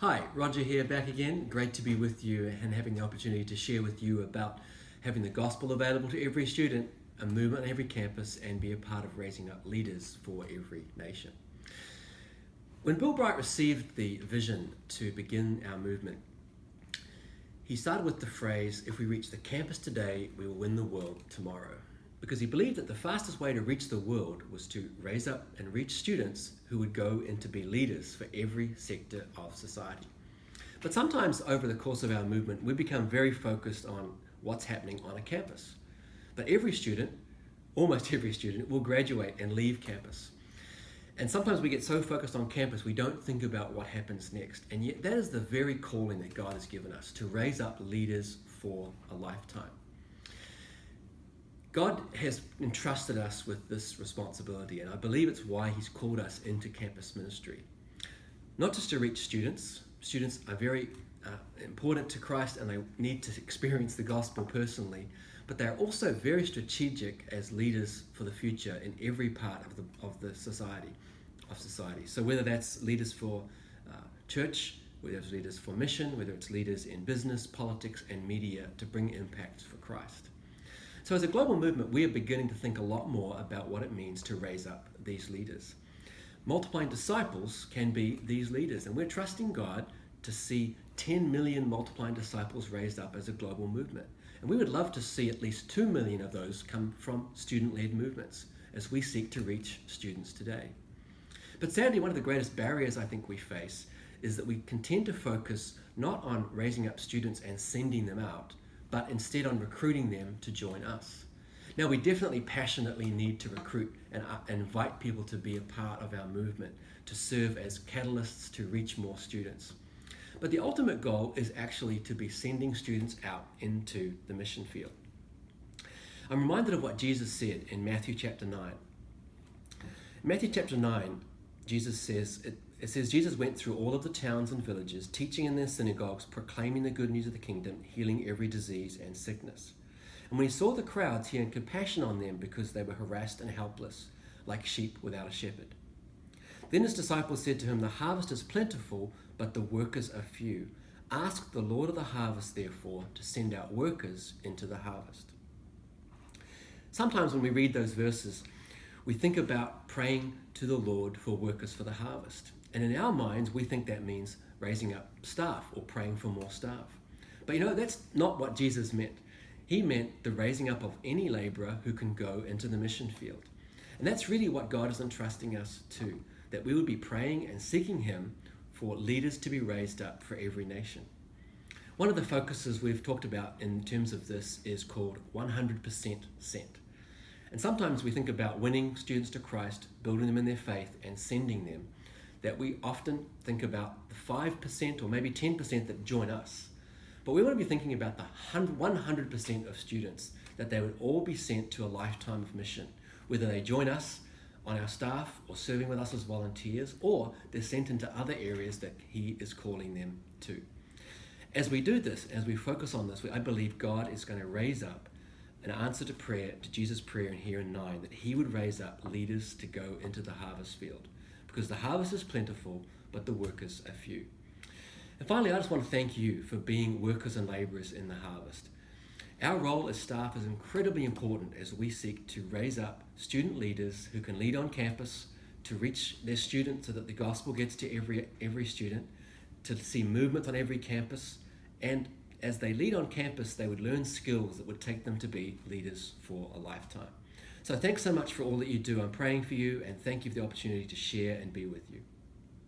Hi, Roger here, back again. Great to be with you and having the opportunity to share with you about having the gospel available to every student, a movement on every campus, and be a part of raising up leaders for every nation. When Bill Bright received the vision to begin our movement, he started with the phrase, "If we reach the campus today, we will win the world tomorrow." Because he believed that the fastest way to reach the world was to raise up and reach students who would go in to be leaders for every sector of society. But sometimes over the course of our movement, we become very focused on what's happening on a campus. But every student, almost every student, will graduate and leave campus. And sometimes we get so focused on campus, we don't think about what happens next. And yet that is the very calling that God has given us, to raise up leaders for a lifetime. God has entrusted us with this responsibility, and I believe it's why He's called us into campus ministry. Not just to reach students. Students are very important to Christ and they need to experience the gospel personally, but they're also very strategic as leaders for the future in every part of the society. So whether that's leaders for church, whether it's leaders for mission, whether it's leaders in business, politics, and media to bring impact for Christ. So as a global movement, we are beginning to think a lot more about what it means to raise up these leaders. Multiplying disciples can be these leaders, and we're trusting God to see 10 million multiplying disciples raised up as a global movement. And we would love to see at least 2 million of those come from student-led movements as we seek to reach students today. But sadly, one of the greatest barriers I think we face is that we can tend to focus not on raising up students and sending them out, but instead on recruiting them to join us. Now, we definitely passionately need to recruit and invite people to be a part of our movement, to serve as catalysts to reach more students. But the ultimate goal is actually to be sending students out into the mission field. I'm reminded of what Jesus said in Matthew chapter 9. In Matthew chapter 9, Jesus says, it says, Jesus went through all of the towns and villages, teaching in their synagogues, proclaiming the good news of the kingdom, healing every disease and sickness. And when he saw the crowds, he had compassion on them because they were harassed and helpless, like sheep without a shepherd. Then his disciples said to him, "The harvest is plentiful, but the workers are few. Ask the Lord of the harvest, therefore, to send out workers into the harvest." Sometimes when we read those verses, we think about praying to the Lord for workers for the harvest. And in our minds, we think that means raising up staff or praying for more staff. But that's not what Jesus meant. He meant the raising up of any laborer who can go into the mission field. And that's really what God is entrusting us to, that we would be praying and seeking Him for leaders to be raised up for every nation. One of the focuses we've talked about in terms of this is called 100% sent. And sometimes we think about winning students to Christ, building them in their faith, and sending them, that we often think about the 5% or maybe 10% that join us. But we want to be thinking about the 100% of students, that they would all be sent to a lifetime of mission, whether they join us on our staff or serving with us as volunteers, or they're sent into other areas that He is calling them to. As we do this, as we focus on this, I believe God is going to raise up an answer to prayer, to Jesus' prayer in here in 9, that He would raise up leaders to go into the harvest field. Because the harvest is plentiful, but the workers are few. And finally, I just want to thank you for being workers and laborers in the harvest. Our role as staff is incredibly important as we seek to raise up student leaders who can lead on campus, to reach their students so that the gospel gets to every student, to see movement on every campus, and as they lead on campus, they would learn skills that would take them to be leaders for a lifetime. So thanks so much for all that you do. I'm praying for you, and thank you for the opportunity to share and be with you.